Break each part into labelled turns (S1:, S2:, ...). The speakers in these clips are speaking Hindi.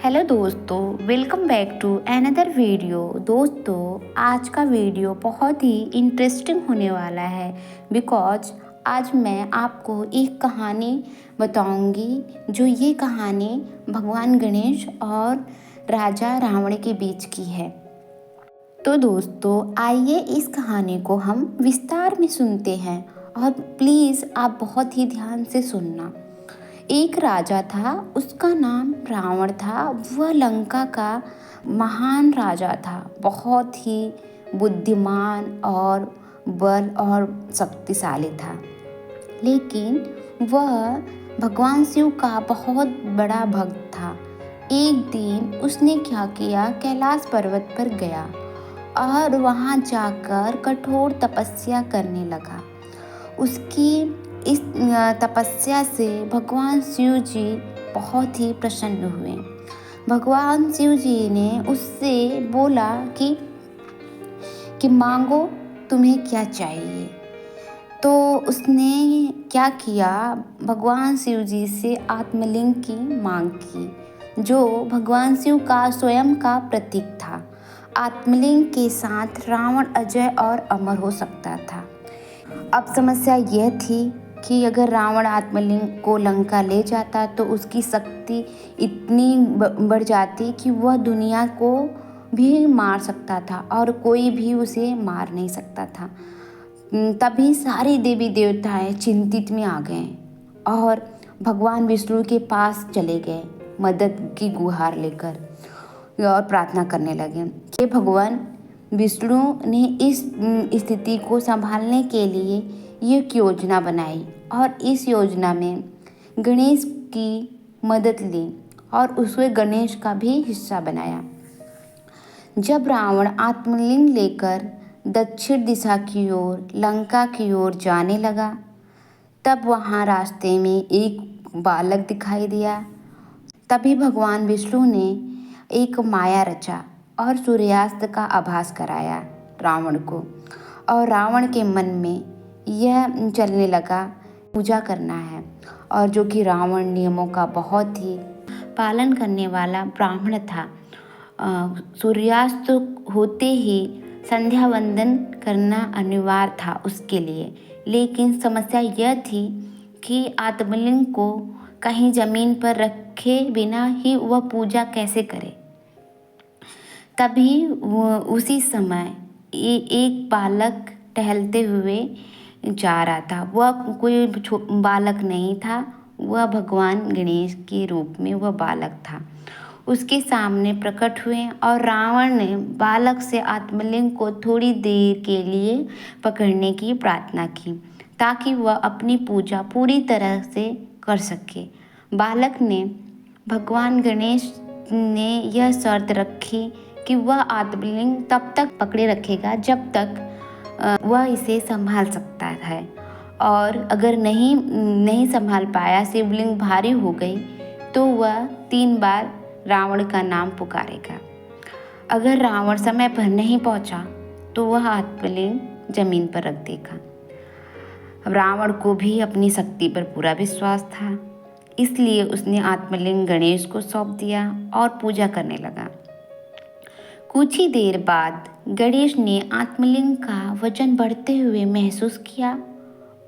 S1: हेलो दोस्तों, welcome back to another video. दोस्तों, आज का वीडियो बहुत ही इंटरेस्टिंग होने वाला है बिकॉज आज मैं आपको एक कहानी बताऊंगी। जो ये कहानी भगवान गणेश और राजा रावण के बीच की है। तो दोस्तों, आइए इस कहानी को हम विस्तार में सुनते हैं और प्लीज़ आप बहुत ही ध्यान से सुनना। एक राजा था, उसका नाम रावण था। वह लंका का महान राजा था, बहुत ही बुद्धिमान और बल और शक्तिशाली था। लेकिन वह भगवान शिव का बहुत बड़ा भक्त था। एक दिन उसने क्या किया, कैलाश पर्वत पर गया और वहाँ जाकर कठोर तपस्या करने लगा। उसकी इस तपस्या से भगवान शिव जी बहुत ही प्रसन्न हुए। भगवान शिव जी ने उससे बोला कि मांगो, तुम्हें क्या चाहिए। तो उसने क्या किया, भगवान शिव जी से आत्मलिंग की मांग की, जो भगवान शिव का स्वयं का प्रतीक था। आत्मलिंग के साथ रावण अजय और अमर हो सकता था। अब समस्या यह थी कि अगर रावण आत्मलिंग को लंका ले जाता तो उसकी शक्ति इतनी बढ़ जाती कि वह दुनिया को भी मार सकता था और कोई भी उसे मार नहीं सकता था। तभी सारे देवी देवताएं चिंतित में आ गए और भगवान विष्णु के पास चले गए मदद की गुहार लेकर और प्रार्थना करने लगे कि भगवान विष्णु ने इस स्थिति को संभालने के लिए एक योजना बनाई और इस योजना में गणेश की मदद ली और उसे गणेश का भी हिस्सा बनाया। जब रावण आत्मलिंग लेकर दक्षिण दिशा की ओर लंका की ओर जाने लगा, तब वहाँ रास्ते में एक बालक दिखाई दिया। तभी भगवान विष्णु ने एक माया रचा और सूर्यास्त का आभास कराया रावण को, और रावण के मन में यह चलने लगा पूजा करना है। और जो कि रावण नियमों का बहुत ही पालन करने वाला ब्राह्मण था। सूर्यास्त होते ही संध्या वंदन करना अनिवार्य था उसके लिए। लेकिन समस्या यह थी कि आत्मलिंग को कहीं ज़मीन पर रखे बिना ही वह पूजा कैसे करे। तभी उसी समय एक बालक टहलते हुए जा रहा था। वह कोई बालक नहीं था, वह भगवान गणेश के रूप में वह बालक था। उसके सामने प्रकट हुए और रावण ने बालक से आत्मलिंग को थोड़ी देर के लिए पकड़ने की प्रार्थना की ताकि वह अपनी पूजा पूरी तरह से कर सके। बालक ने भगवान गणेश ने यह शर्त रखी कि वह आत्मलिंग तब तक पकड़े रखेगा जब तक वह इसे संभाल सकता है, और अगर नहीं संभाल पाया, शिवलिंग भारी हो गई, तो वह 3 बार रावण का नाम पुकारेगा। अगर रावण समय पर नहीं पहुंचा तो वह आत्मलिंग जमीन पर रख देगा। रावण को भी अपनी शक्ति पर पूरा विश्वास था, इसलिए उसने आत्मलिंग गणेश को सौंप दिया और पूजा करने लगा। कुछ ही देर बाद गणेश ने आत्मलिंग का वजन बढ़ते हुए महसूस किया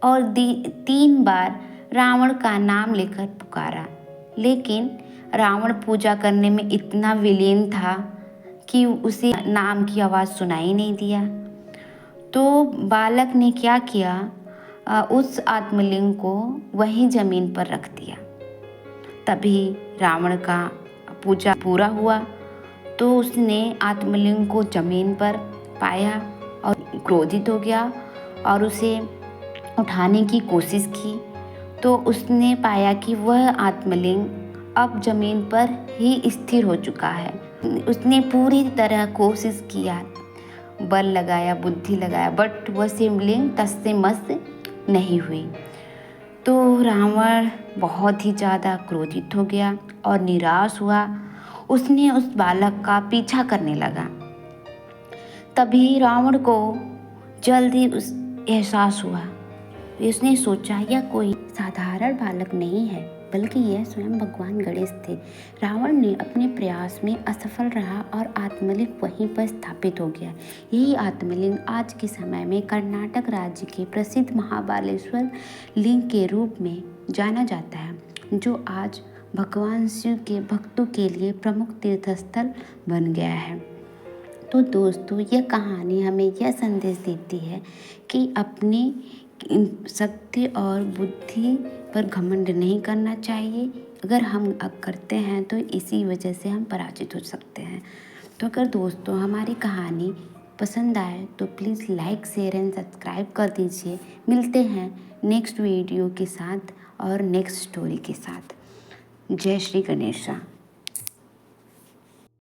S1: और 3 बार रावण का नाम लेकर पुकारा। लेकिन रावण पूजा करने में इतना विलीन था कि उसे नाम की आवाज़ सुनाई नहीं दिया। तो बालक ने क्या किया, उस आत्मलिंग को वहीं ज़मीन पर रख दिया। तभी रावण का पूजा पूरा हुआ तो उसने आत्मलिंग को जमीन पर पाया और क्रोधित हो गया और उसे उठाने की कोशिश की। तो उसने पाया कि वह आत्मलिंग अब जमीन पर ही स्थिर हो चुका है। उसने पूरी तरह कोशिश किया, बल लगाया, बुद्धि लगाया, बट वह शिवलिंग तस से मस नहीं हुई। तो रावण बहुत ही ज़्यादा क्रोधित हो गया और निराश हुआ। उसने उस बालक का पीछा करने लगा। तभी रावण को जल्द ही एहसास हुआ। उसने सोचा, यह कोई साधारण बालक नहीं है, बल्कि यह स्वयं भगवान गणेश थे। रावण ने अपने प्रयास में असफल रहा और आत्मलिंग वहीं पर स्थापित हो गया। यही आत्मलिंग आज के समय में कर्नाटक राज्य के प्रसिद्ध महाबालेश्वर लिंग के रूप में जाना जाता है, जो आज भगवान शिव के भक्तों के लिए प्रमुख तीर्थस्थल बन गया है। तो दोस्तों, यह कहानी हमें यह संदेश देती है कि अपनी शक्ति और बुद्धि पर घमंड नहीं करना चाहिए। अगर हम करते हैं तो इसी वजह से हम पराजित हो सकते हैं। तो अगर दोस्तों हमारी कहानी पसंद आए तो please like, share and subscribe कर दीजिए। मिलते हैं नेक्स्ट वीडियो के साथ और नेक्स्ट स्टोरी के साथ। जय श्री गणेशा।